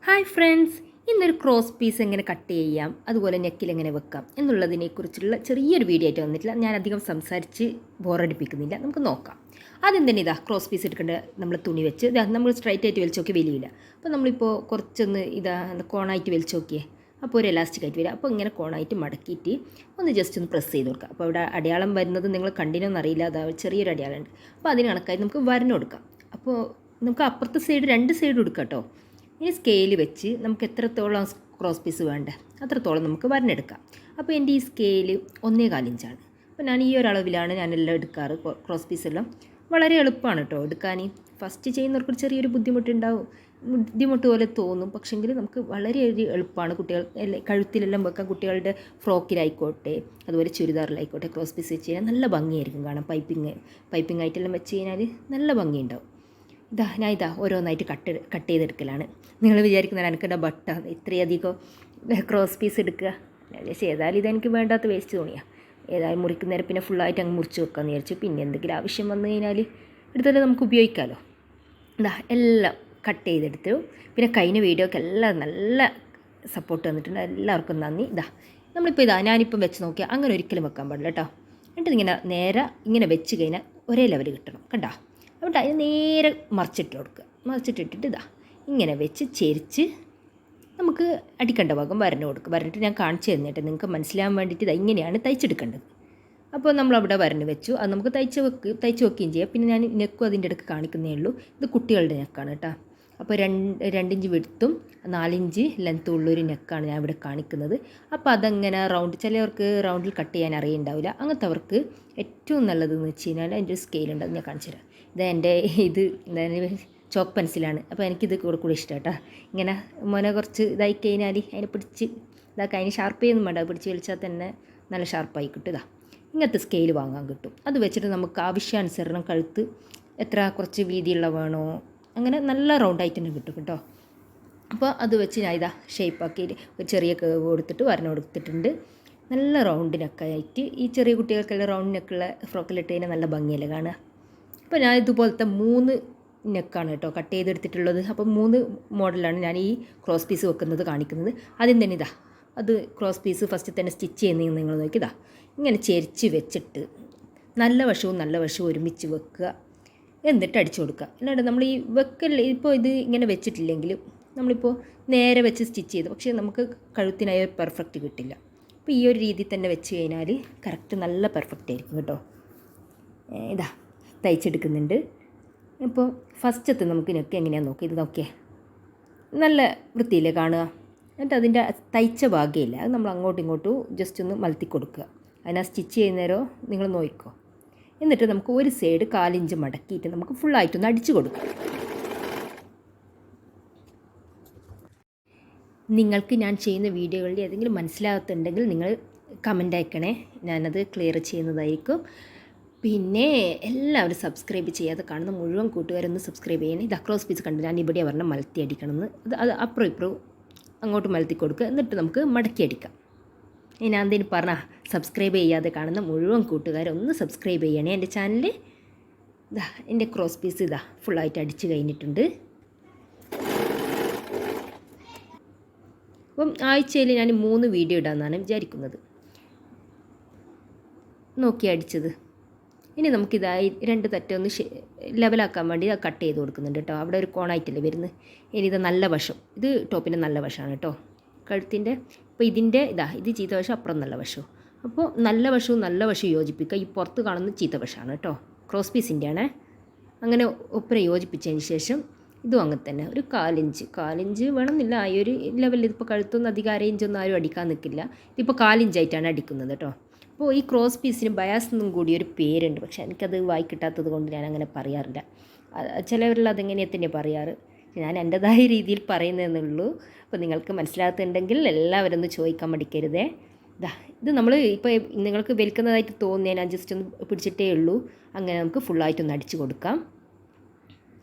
Hi friends, ഇന്നൊരു cross piece എങ്ങനെ cut ചെയ്യാം, അതുപോലെ നെക്കിൽ എങ്ങനെ വെക്കാം എന്നുള്ളതിനെക്കുറിച്ചുള്ള ചെറിയൊരു വീഡിയോ ആയിട്ട് വന്നിട്ടില്ല. ഞാൻ അധികം സംസാരിച്ച് ബോറടിപ്പിക്കുന്നില്ല, നമുക്ക് നോക്കാം. ആദ്യം തന്നെ ക്രോസ് പീസ് എടുക്കേണ്ട നമ്മൾ തുണി വെച്ച് നമ്മൾ സ്ട്രൈറ്റ് ആയിട്ട് വലിച്ചു നോക്കി വലിയില്ല. അപ്പോൾ നമ്മളിപ്പോൾ കുറച്ചൊന്ന് കോണായിട്ട് വലിച്ചു നോക്കിയേ, അപ്പോൾ ഒരു എലാസ്റ്റിക് ആയിട്ട് വരിക. അപ്പോൾ ഇങ്ങനെ കോണായിട്ട് മടക്കിയിട്ട് ഒന്ന് ജസ്റ്റ് ഒന്ന് പ്രസ് ചെയ്ത് കൊടുക്കുക. അപ്പോൾ ഇവിടെ അടയാളം വരുന്നത് നിങ്ങൾ കണ്ടിനൊന്നറിയില്ല, അതാ ചെറിയൊരു അടയാളമുണ്ട്. അപ്പോൾ അതിന് കണക്കായി നമുക്ക് വരഞ്ഞു കൊടുക്കാം. അപ്പോൾ നമുക്ക് അപ്പുറത്തെ സൈഡ് രണ്ട് സൈഡ് കൊടുക്കാം കേട്ടോ. ഈ സ്കെയിൽ വെച്ച് നമുക്ക് എത്രത്തോളം ക്രോസ് പീസ് വേണ്ട അത്രത്തോളം നമുക്ക് വരഞ്ഞെടുക്കാം. അപ്പോൾ എൻ്റെ ഈ സ്കെയിൽ 1.25 ഇഞ്ചാണ്. അപ്പോൾ ഞാൻ ഈ ഒരളവിലാണ് ഞാനെല്ലാം എടുക്കാറ്. ക്രോസ് പീസെല്ലാം വളരെ എളുപ്പമാണ് കേട്ടോ എടുക്കാൻ. ഫസ്റ്റ് ചെയ്യുന്നവർക്ക് ചെറിയൊരു ബുദ്ധിമുട്ട് പോലെ തോന്നും, പക്ഷേങ്കിൽ നമുക്ക് വളരെ എളുപ്പമാണ്. കുട്ടികൾ കഴുത്തിലെല്ലാം വെക്കാൻ, കുട്ടികളുടെ ഫ്രോക്കിലായിക്കോട്ടെ അതുപോലെ ചുരിദാറിലായിക്കോട്ടെ ക്രോസ് പീസ് വെച്ച് കഴിഞ്ഞാൽ നല്ല ഭംഗിയായിരിക്കും കാണാം. പൈപ്പിംഗ് ആയിട്ടെല്ലാം വെച്ച് കഴിഞ്ഞാൽ നല്ല ഭംഗിയുണ്ടാവും. ഞാൻ ഓരോന്നായിട്ട് കട്ട് ചെയ്തെടുക്കലാണ്. നിങ്ങൾ വിചാരിക്കുന്നത് എനിക്കെൻ്റെ ബട്ട ഇത്രയധികം ക്രോസ് പീസ് എടുക്കുക. പക്ഷേ ഏതായാലും ഇതെനിക്ക് വേണ്ടാത്ത വേസ്റ്റ് തുണിയാണ്. ഏതായാലും മുറിക്കുന്നേരം പിന്നെ ഫുള്ളായിട്ട് അങ്ങ് മുറിച്ച് വെക്കാമെന്ന് വിചാരിച്ചു. പിന്നെ എന്തെങ്കിലും ആവശ്യം വന്നു കഴിഞ്ഞാൽ എടുത്താൽ നമുക്ക് ഉപയോഗിക്കാമല്ലോ. എല്ലാം കട്ട് ചെയ്തെടുത്തു. പിന്നെ കഴിഞ്ഞ വീഡിയോക്ക് എല്ലാം നല്ല സപ്പോർട്ട് തന്നിട്ടുണ്ട്, എല്ലാവർക്കും നന്ദി. നമ്മളിപ്പോൾ ഞാനിപ്പം വെച്ച് നോക്കിയാൽ അങ്ങനെ ഒരിക്കലും വെക്കാൻ പാടില്ല കേട്ടോ. എന്നിട്ട് ഇങ്ങനെ നേരെ ഇങ്ങനെ വെച്ച് കഴിഞ്ഞാൽ ഒരേ ലെവൽ കിട്ടണം കണ്ടോ. അപ്പോൾ അതിന് നേരെ മറിച്ചിട്ട് കൊടുക്കുക. മറിച്ചിട്ടിട്ട് ഇങ്ങനെ വെച്ച് ചെരിച്ച് നമുക്ക് അടിക്കേണ്ട ഭാഗം വരഞ്ഞു കൊടുക്കുക. വരഞ്ഞിട്ട് ഞാൻ കാണിച്ചു തന്നിട്ട് നിങ്ങൾക്ക് മനസ്സിലാകാൻ വേണ്ടിയിട്ട് ഇങ്ങനെയാണ് തയ്ച്ചെടുക്കേണ്ടത്. അപ്പോൾ നമ്മളവിടെ വരഞ്ഞു വെച്ചു. അത് നമുക്ക് തയ്ച്ച് വെക്കുകയും ചെയ്യാം. പിന്നെ ഞാൻ നെക്കും അതിൻ്റെ ഇടയ്ക്ക് കാണിക്കുന്നേ ഉള്ളൂ. ഇത് കുട്ടികളുടെ നെക്കാണ് കേട്ടോ. അപ്പോൾ 2 ഇഞ്ച് വിടുത്തും 4 ഇഞ്ച് ലെങ്ത്തും ഉള്ളൊരു നെക്കാണ് ഞാൻ ഇവിടെ കാണിക്കുന്നത്. അപ്പോൾ അതങ്ങനെ ചിലവർക്ക് റൗണ്ടിൽ കട്ട് ചെയ്യാൻ അറിയുണ്ടാവില്ല. അങ്ങനത്തെവർക്ക് ഏറ്റവും നല്ലതെന്ന് വെച്ച് കഴിഞ്ഞാൽ അതിൻ്റെ ഒരു സ്കെയിലുണ്ട്, അത് ഞാൻ കാണിച്ചു തരാം. എന്തായാലും ചോക്ക് പെൻസിലാണ്. അപ്പോൾ എനിക്കിത് കൂടെ ഇഷ്ടം കേട്ടോ. ഇങ്ങനെ കുറച്ച് ഇതായി കഴിഞ്ഞാൽ അതിനെ പിടിച്ച് അതിന് ഷാർപ്പ് ചെയ്യുന്നു വേണ്ട, പിടിച്ച് വലിച്ചാൽ തന്നെ നല്ല ഷാർപ്പായി കിട്ടും. ഇങ്ങനത്തെ സ്കെയിൽ വാങ്ങാൻ കിട്ടും. അത് വെച്ചിട്ട് നമുക്ക് ആവശ്യാനുസരണം കഴുത്ത് കുറച്ച് വീതിയുള്ള വേണോ അങ്ങനെ നല്ല റൗണ്ടായിട്ട് തന്നെ കിട്ടും കേട്ടോ. അപ്പോൾ അത് വെച്ച് ഞാൻ ഷേപ്പാക്കി ഒരു ചെറിയ കേവ് കൊടുത്തിട്ട് വരഞ്ഞു കൊടുത്തിട്ടുണ്ട്. നല്ല റൗണ്ടിനൊക്കെ ആയിട്ട് ഈ ചെറിയ കുട്ടികൾക്കെല്ലാം റൗണ്ടിനൊക്കെയുള്ള ഫ്രോക്കിലിട്ട് കഴിഞ്ഞാൽ നല്ല ഭംഗിയല്ലേ കാണുക. അപ്പോൾ ഞാൻ ഇതുപോലത്തെ 3 നെക്കാണ് കേട്ടോ കട്ട് ചെയ്തെടുത്തിട്ടുള്ളത്. അപ്പോൾ 3 മോഡലാണ് ഞാൻ ഈ ക്രോസ് പീസ് വെക്കുന്നത് കാണിക്കുന്നത്. ആദ്യം തന്നെ അത് ക്രോസ് പീസ് ഫസ്റ്റ് തന്നെ സ്റ്റിച്ച് ചെയ്യുന്നത് നിങ്ങൾ നോക്കി. ഇങ്ങനെ ചെരിച്ച് വെച്ചിട്ട് നല്ല വശവും ഒരുമിച്ച് വെക്കുക. എന്നിട്ട് അടിച്ചു കൊടുക്കുക. അല്ലാണ്ട് നമ്മൾ ഈ ഇപ്പോൾ ഇത് ഇങ്ങനെ വെച്ചിട്ടില്ലെങ്കിൽ നമ്മളിപ്പോൾ നേരെ വെച്ച് സ്റ്റിച്ച് ചെയ്തു, പക്ഷേ നമുക്ക് കഴുത്തിനായ ഒരു പെർഫെക്റ്റ് കിട്ടില്ല. അപ്പോൾ ഈ ഒരു രീതിയിൽ തന്നെ വെച്ച് കഴിഞ്ഞാൽ കറക്റ്റ് നല്ല പെർഫെക്റ്റ് ആയിരിക്കും കേട്ടോ. തയ്ച്ചെടുക്കുന്നുണ്ട്. ഇപ്പോൾ ഫസ്റ്റത്തെ നമുക്ക് നെക്ക് എങ്ങനെയാണെന്ന് നോക്കി. ഇത് നോക്കിയേ നല്ല വൃത്തിയില്ലേ കാണുക. എന്നിട്ട് അതിൻ്റെ തയ്ച്ച ഭാഗ്യമില്ല, അത് നമ്മൾ അങ്ങോട്ടും ഇങ്ങോട്ടും ജസ്റ്റ് ഒന്ന് മലത്തി കൊടുക്കുക. അതിനാ സ്റ്റിച്ച് ചെയ്യുന്നേരോ നിങ്ങൾ നോക്കിക്കോ. എന്നിട്ട് നമുക്ക് ഒരു സൈഡ് 4 ഇഞ്ച് മടക്കിയിട്ട് നമുക്ക് ഫുള്ളായിട്ടൊന്ന് അടിച്ചു കൊടുക്കാം. നിങ്ങൾക്ക് ഞാൻ ചെയ്യുന്ന വീഡിയോകളിൽ ഏതെങ്കിലും മനസ്സിലാകത്തുണ്ടെങ്കിൽ നിങ്ങൾ കമൻ്റ് അയക്കണേ, ഞാനത് ക്ലിയർ ചെയ്യുന്നതായിരിക്കും. പിന്നെ എല്ലാവരും സബ്സ്ക്രൈബ് ചെയ്യാതെ കാണുന്ന മുഴുവൻ കൂട്ടുകാരൊന്ന് സബ്സ്ക്രൈബ് ചെയ്യണേ. ക്രോസ് പീസ് കണ്ട് ഞാൻ ഇവിടെ പറഞ്ഞാൽ മലത്തി അടിക്കണമെന്ന്. അത് അപ്പുറം ഇപ്പുറം അങ്ങോട്ട് മലത്തി കൊടുക്കുക. എന്നിട്ട് നമുക്ക് മടക്കി അടിക്കാം. ഞാൻ എന്തെങ്കിലും പറഞ്ഞാൽ സബ്സ്ക്രൈബ് ചെയ്യാതെ കാണുന്ന മുഴുവൻ കൂട്ടുകാരൊന്ന് സബ്സ്ക്രൈബ് ചെയ്യണേ എൻ്റെ ചാനൽ. എൻ്റെ ക്രോസ് പീസ് ഫുള്ളായിട്ട് അടിച്ച് കഴിഞ്ഞിട്ടുണ്ട്. അപ്പം ആഴ്ചയിൽ ഞാൻ 3 വീഡിയോ ഇടാമെന്നാണ് വിചാരിക്കുന്നത്. നോക്കി അടിച്ചത്. ഇനി നമുക്കിതായി 2 തട്ടൊന്ന് ലെവലാക്കാൻ വേണ്ടി കട്ട് ചെയ്ത് കൊടുക്കുന്നുണ്ട് കേട്ടോ. അവിടെ ഒരു കോണായിട്ടല്ലേ വരുന്നത്. ഇനി ഇത് നല്ല വശം, ഇത് ടോപ്പിൻ്റെ നല്ല വശമാണ് കേട്ടോ കഴുത്തിൻ്റെ. ഇപ്പോൾ ഇതിൻ്റെ ഇത് ചീത്ത വശം, അപ്പുറം നല്ല വശവും. അപ്പോൾ നല്ല വശവും യോജിപ്പിക്കുക. ഈ പുറത്ത് കാണുന്ന ചീത്ത വശമാണ് കേട്ടോ, ക്രോസ് പീസിൻ്റെയാണ്. അങ്ങനെ ഒപ്പര യോജിപ്പിച്ചതിന് ശേഷം ഇതും അങ്ങനെ തന്നെ ഒരു 4 ഇഞ്ച് വേണമെന്നില്ല. ആ ഒരു ലെവലിൽ ഇതിപ്പോൾ കഴുത്തൊന്നും അധികം 1/2 ഇഞ്ചൊന്നും ആരും അടിക്കാൻ നിൽക്കില്ല. ഇതിപ്പോൾ 4 ഇഞ്ചായിട്ടാണ് അടിക്കുന്നത് കേട്ടോ. അപ്പോൾ ഈ ക്രോസ് പീസിന് ബയാസ് എന്നും കൂടി ഒരു പേരുണ്ട്, പക്ഷേ എനിക്കത് വായി കിട്ടാത്തത് കൊണ്ട് ഞാൻ അങ്ങനെ പറയാറില്ല. ചിലവരിൽ അതെങ്ങനെ തന്നെ പറയാറ്, ഞാൻ എൻ്റെതായ രീതിയിൽ പറയുന്നതെന്നുള്ളൂ. അപ്പോൾ നിങ്ങൾക്ക് മനസ്സിലാകത്തുണ്ടെങ്കിൽ എല്ലാവരും ഒന്ന് ചോദിക്കാൻ മടിക്കരുതേ. ഇത് നമ്മൾ ഇപ്പോൾ നിങ്ങൾക്ക് വലിക്കുന്നതായിട്ട് തോന്നിയാൽ ഞാൻ ജസ്റ്റ് ഒന്ന് പിടിച്ചിട്ടേ ഉള്ളൂ. അങ്ങനെ നമുക്ക് ഫുള്ളായിട്ടൊന്ന് അടിച്ചു കൊടുക്കാം.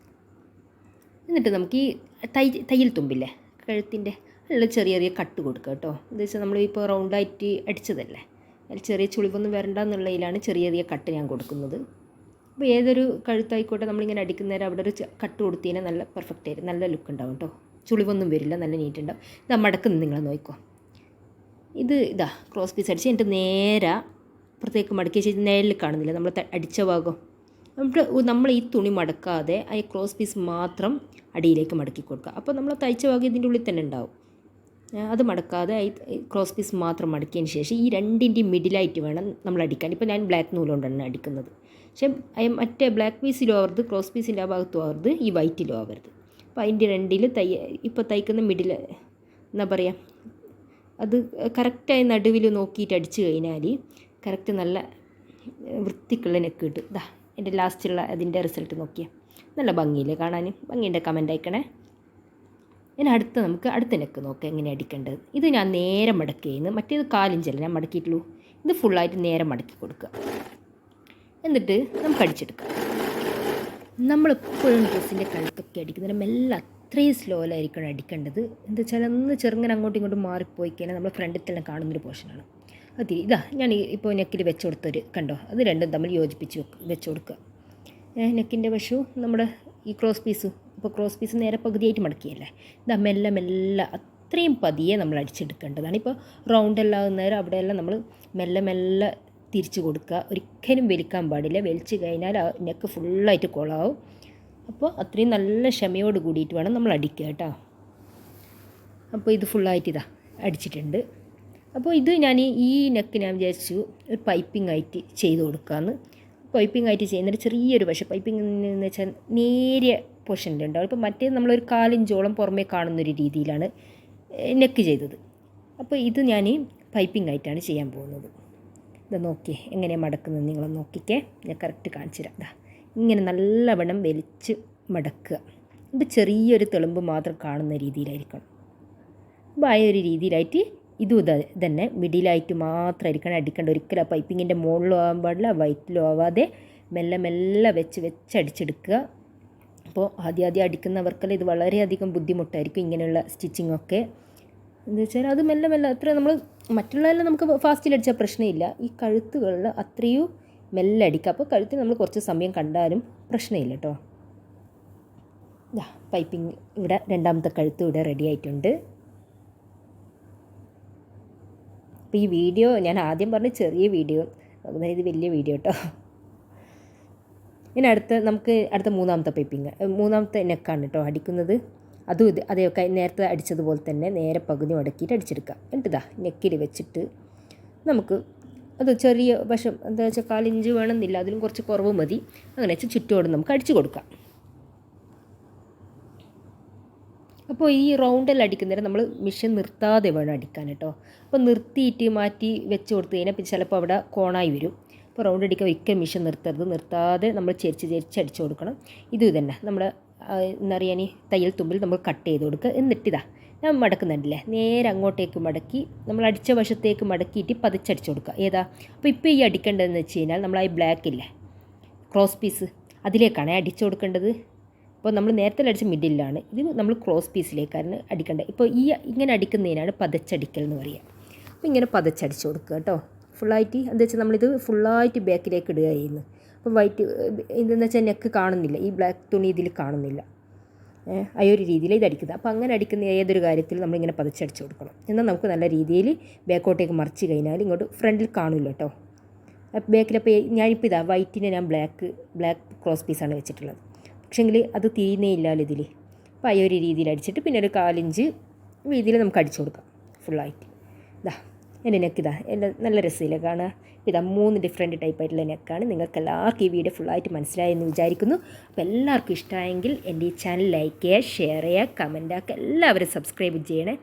എന്നിട്ട് നമുക്ക് ഈ തയ്യൽ തുമ്പില്ലേ കഴുത്തിൻ്റെ നല്ല ചെറിയ കട്ട് കൊടുക്കുക കേട്ടോ. എന്താ വെച്ചാൽ നമ്മളിപ്പോൾ റൗണ്ടായിട്ട് അടിച്ചതല്ലേ, അതിൽ ചെറിയ ചുളിവൊന്നും വരണ്ടെന്നുള്ളതിലാണ് ചെറിയ കട്ട് ഞാൻ കൊടുക്കുന്നത്. അപ്പോൾ ഏതൊരു കഴുത്തായിക്കോട്ടെ നമ്മളിങ്ങനെ അടിക്കുന്നേരം അവിടെ ഒരു കട്ട് കൊടുത്തതിന് നല്ല പെർഫെക്റ്റ് ആയിട്ട് നല്ല ലുക്ക് ഉണ്ടാവും കേട്ടോ. ചുളിവൊന്നും വരില്ല, നല്ല നീറ്റുണ്ടാവും. ഇതാ മടക്കുന്നത് നിങ്ങൾ നോക്കിക്കോ. ഇതാ ക്രോസ് പീസ് അടിച്ച് എന്നിട്ട് നേരെ പുറത്തേക്ക് മടക്കി വെച്ച് നേരിൽ കാണുന്നില്ല നമ്മൾ അടിച്ച ഭാഗം. നമ്മൾ ഈ തുണി മടക്കാതെ ആ ക്രോസ് പീസ് മാത്രം അടിയിലേക്ക് മടക്കി കൊടുക്കുക. അപ്പോൾ നമ്മൾ തയ്ച്ച ഭാഗം ഇതിൻ്റെ ഉള്ളിൽ തന്നെ ഉണ്ടാവും. അത് മടക്കാതെ ക്രോസ് പീസ് മാത്രം മടക്കിയതിന് ശേഷം ഈ രണ്ടിൻ്റെയും മിഡിലായിട്ട് വേണം നമ്മൾ അടിക്കാൻ. ഇപ്പോൾ ഞാൻ ബ്ലാക്ക് നൂലുകൊണ്ടാണ് അടിക്കുന്നത്. പക്ഷേ മറ്റേ ബ്ലാക്ക് പീസിലും ആവരുത്, ക്രോസ് പീസിൻ്റെ ആ ഭാഗത്തും ആവരുത്, ഈ വൈറ്റിലും ആവരുത്. അപ്പോൾ അതിൻ്റെ രണ്ടിൽ ഇപ്പോൾ തയ്ക്കുന്ന മിഡിൽ എന്താ പറയുക, അത് കറക്റ്റായി നടുവിൽ നോക്കിയിട്ട് അടിച്ച് കഴിഞ്ഞാൽ കറക്റ്റ് നല്ല വൃത്തിക്കുള്ള നെക്ക് കിട്ടും. ഇതാ എൻ്റെ ലാസ്റ്റുള്ള അതിൻ്റെ റിസൾട്ട് നോക്കിയാൽ നല്ല ഭംഗിയില്ലേ കാണാൻ? ഭംഗിൻ്റെ കമൻ്റ് അയക്കണേ. ഇനി നമുക്ക് അടുത്ത നെക്ക് നോക്കാം എങ്ങനെ അടിക്കേണ്ടത്. ഇത് ഞാൻ നേരെ മടക്കി ചെയ്യുന്നു, മറ്റേത് കാലിഞ്ചല്ല ഞാൻ മടക്കിയിട്ടുള്ളൂ. ഇത് ഫുള്ളായിട്ട് നേരെ മടക്കി കൊടുക്കുക. എന്നിട്ട് നമുക്ക് അടിച്ചെടുക്കാം. നമ്മളെപ്പോഴും ഡ്രസ്സിൻ്റെ കഴുത്തൊക്കെ അടിക്കുന്നതിന് മെല്ലെ അത്രയും സ്ലോയിലായിരിക്കണം അടിക്കേണ്ടത്. എന്താ വെച്ചാൽ ഒന്ന് ചെറുങ്ങനെ അങ്ങോട്ടും ഇങ്ങോട്ടും മാറിപ്പോയി കഴിഞ്ഞാൽ നമ്മൾ ഫ്രണ്ടിൽ തന്നെ കാണുന്നൊരു പോർഷനാണ്. അത് ഇതാ ഞാൻ ഇപ്പോൾ നെക്കിൽ വെച്ച് കൊടുത്തൊരു കണ്ടോ, അത് രണ്ടും തമ്മിൽ യോജിപ്പിച്ച് വെച്ച് കൊടുക്കുക. നെക്കിൻ്റെ വശു നമ്മുടെ ഈ ക്രോസ് പീസും. അപ്പോൾ ക്രോസ് പീസ് നേരെ പകുതിയായിട്ട് മടക്കിയല്ലേ, ഇതാ മെല്ലെ മെല്ലെ അത്രയും പതിയെ നമ്മൾ അടിച്ചെടുക്കേണ്ടതാണ്. ഇപ്പോൾ റൗണ്ടെല്ലാം നേരം അവിടെയെല്ലാം നമ്മൾ മെല്ലെ മെല്ലെ തിരിച്ച് കൊടുക്കുക. ഒരിക്കലും വലിക്കാൻ പാടില്ല, വലിച്ച് കഴിഞ്ഞാൽ ആ നെക്ക് ഫുള്ളായിട്ട് കൊളാവും. അപ്പോൾ അത്രയും നല്ല ക്ഷമയോട് കൂടിയിട്ട് വേണം നമ്മൾ അടിക്കുക കേട്ടോ. അപ്പോൾ ഇത് ഫുള്ളായിട്ട് ഇതാ അടിച്ചിട്ടുണ്ട്. അപ്പോൾ ഇത് ഞാൻ ഈ നെക്ക് ഞാൻ വിചാരിച്ചു ഒരു പൈപ്പിംഗ് ആയിട്ട് ചെയ്ത് കൊടുക്കാമെന്ന്. പൈപ്പിംഗ് ആയിട്ട് ചെയ്യുന്നൊരു ചെറിയൊരു വശം പൈപ്പിംഗ് എന്ന് വെച്ചാൽ നേരിയ പോർഷനിലുണ്ടാവും. ഇപ്പോൾ മറ്റേത് നമ്മളൊരു 4 ഇഞ്ചോളം പുറമേ കാണുന്നൊരു രീതിയിലാണ് നെക്ക് ചെയ്തത്. അപ്പോൾ ഇത് ഞാൻ പൈപ്പിംഗ് ആയിട്ടാണ് ചെയ്യാൻ പോകുന്നത്. ഇത് നോക്കിയേ എങ്ങനെയാണ് മടക്കുന്നത്, നിങ്ങൾ നോക്കിക്കേ, ഞാൻ കറക്റ്റ് കാണിച്ചു തരാം. ഇങ്ങനെ നല്ലവണ്ണം വലിച്ച് മടക്കുക. ഇത് ചെറിയൊരു തെളുമ്പ് മാത്രം കാണുന്ന രീതിയിലായിരിക്കണം. അപ്പോൾ ആ ഒരു രീതിയിലായിട്ട് ഇതും തന്നെ മിഡിലായിട്ട് മാത്രമായിരിക്കണം അടിക്കേണ്ട. ഒരിക്കലും ആ പൈപ്പിങ്ങിൻ്റെ മുകളിലും ആവാൻ പാടില്ല, വൈറ്റിലും ആവാതെ മെല്ലെ മെല്ലെ വെച്ച് അടിച്ചെടുക്കുക. അപ്പോൾ ആദ്യം അടിക്കുന്നവർക്കെല്ലാം ഇത് വളരെയധികം ബുദ്ധിമുട്ടായിരിക്കും ഇങ്ങനെയുള്ള സ്റ്റിച്ചിങ്ങൊക്കെ. എന്താ വെച്ചാൽ അത് മെല്ലെ മെല്ലെ അത്ര നമ്മൾ മറ്റുള്ളതെല്ലാം നമുക്ക് ഫാസ്റ്റിൽ അടിച്ചാൽ പ്രശ്നമില്ല. ഈ കഴുത്തുകളിൽ അത്രയും മെല്ലെ അടിക്കുക. അപ്പോൾ കഴുത്തിൽ നമ്മൾ കുറച്ച് സമയം കണ്ടാലും പ്രശ്നമില്ല കേട്ടോ. പൈപ്പിംഗ് ഇവിടെ രണ്ടാമത്തെ കഴുത്ത് ഇവിടെ റെഡി ആയിട്ടുണ്ട്. അപ്പോൾ ഈ വീഡിയോ ഞാൻ ആദ്യം പറഞ്ഞ ചെറിയ വീഡിയോ, അതായത് വലിയ വീഡിയോ കേട്ടോ. ഇനി നമുക്ക് അടുത്ത മൂന്നാമത്തെ പൈപ്പിംഗ്, മൂന്നാമത്തെ നെക്കാണ് കേട്ടോ അടിക്കുന്നത്. അതും അതേയൊക്കെ നേരത്തെ അടിച്ചതുപോലെ തന്നെ നേരെ പകുതി മടക്കിയിട്ട് അടിച്ചെടുക്കുക. എന്നിട്ട് നെക്കിൽ വെച്ചിട്ട് നമുക്ക് അത് ചെറിയ വശം എന്താ വെച്ചാൽ 4 ഇഞ്ച് വേണമെന്നില്ല, അതിലും കുറച്ച് കുറവ് മതി. അങ്ങനെ വെച്ചാൽ ചുറ്റോട് നമുക്ക് അടിച്ചു കൊടുക്കാം. അപ്പോൾ ഈ റൗണ്ടെല്ലാം അടിക്കുന്നേരം നമ്മൾ മെഷീൻ നിർത്താതെ വേണം അടിക്കാൻ കേട്ടോ. അപ്പോൾ നിർത്തിയിട്ട് മാറ്റി വെച്ച് കൊടുത്തു കഴിഞ്ഞാൽ പിന്നെ ചിലപ്പോൾ അവിടെ കോണായി വരും. അപ്പോൾ റൗണ്ട് അടിക്കാൻ ഒരിക്കലും മെഷീൻ നിർത്താതെ നമ്മൾ ചെരിച്ച് അടിച്ചു കൊടുക്കണം. ഇത് തന്നെ നമ്മൾ എന്താ പറയുക, ഈ തയ്യൽ തുമ്പിൽ നമ്മൾ കട്ട് ചെയ്ത് കൊടുക്കുക. എന്നിട്ടിതാ ഞാൻ മടക്കുന്നുണ്ടല്ലേ, നേരെ അങ്ങോട്ടേക്ക് മടക്കി നമ്മൾ അടിച്ച വശത്തേക്ക് മടക്കിയിട്ട് പതിച്ചടിച്ചു കൊടുക്കുക. ഏതാ അപ്പോൾ ഇപ്പോൾ ഈ അടിക്കേണ്ടതെന്ന് വെച്ച് കഴിഞ്ഞാൽ നമ്മൾ ആ ബ്ലാക്കില്ലേ ക്രോസ് പീസ്, അതിലേക്കാണ് അടിച്ചു കൊടുക്കേണ്ടത്. അപ്പോൾ നമ്മൾ നേരത്തെ അടിച്ച മിഡിലാണ്, ഇത് നമ്മൾ ക്രോസ് പീസിലേക്കാണ് അടിക്കേണ്ടത്. ഇപ്പോൾ ഇങ്ങനെ അടിക്കുന്നതിനാണ് പതച്ചടിക്കൽ എന്ന് പറയുക. അപ്പോൾ ഇങ്ങനെ പതച്ചടിച്ച് കൊടുക്കുക കേട്ടോ ഫുള്ളായിട്ട്. എന്താ വെച്ചാൽ നമ്മളിത് ഫുള്ളായിട്ട് ബാക്കിലേക്ക് ഇടുക ചെയ്യുന്നു. അപ്പോൾ വൈറ്റ് ഇതെന്ന് വെച്ചാൽ നെക്ക് കാണുന്നില്ല, ഈ ബ്ലാക്ക് തുണി ഇതിൽ കാണുന്നില്ല. ആ ഒരു രീതിയിൽ ഇത് അടിക്കുന്നത്. അപ്പോൾ അങ്ങനെ അടിക്കുന്ന ഏതൊരു കാര്യത്തിൽ നമ്മളിങ്ങനെ പതച്ചടിച്ച് കൊടുക്കണം. എന്നാൽ നമുക്ക് നല്ല രീതിയിൽ ബാക്കോട്ടേക്ക് മറിച്ച് കഴിഞ്ഞാൽ ഇങ്ങോട്ട് ഫ്രണ്ടിൽ കാണില്ല കേട്ടോ. ബാക്കിലപ്പോൾ ഞാനിപ്പോൾ ഇതാ വൈറ്റിനെ ഞാൻ ബ്ലാക്ക് ക്രോസ് പീസാണ് വെച്ചിട്ടുള്ളത്. പക്ഷേങ്കിൽ അത് തീരുന്നേ ഇല്ലല്ലോ ഇതിൽ. അപ്പോൾ ആ ഒരു രീതിയിൽ അടിച്ചിട്ട് പിന്നെ ഒരു 4 ഇഞ്ച് വീതിയിൽ നമുക്ക് അടിച്ചു കൊടുക്കാം ഫുള്ളായിട്ട്. എൻ്റെ നെക്ക് നല്ല രസമില്ല കാണുക. ഇതാ 3 ഡിഫറെൻറ്റ് ടൈപ്പായിട്ടുള്ള നെക്കാണ്. നിങ്ങൾക്ക് എല്ലാവർക്കും ഈ വീഡിയോ ഫുള്ളായിട്ട് മനസ്സിലായെന്ന് വിചാരിക്കുന്നു. അപ്പോൾ എല്ലാവർക്കും ഇഷ്ടമായെങ്കിൽ എൻ്റെ ഈ ചാനൽ ലൈക്ക് ചെയ്യുക, ഷെയർ ചെയ്യുക, കമൻറ്റ് ആക്കുക, എല്ലാവരും സബ്സ്ക്രൈബ് ചെയ്യണേ.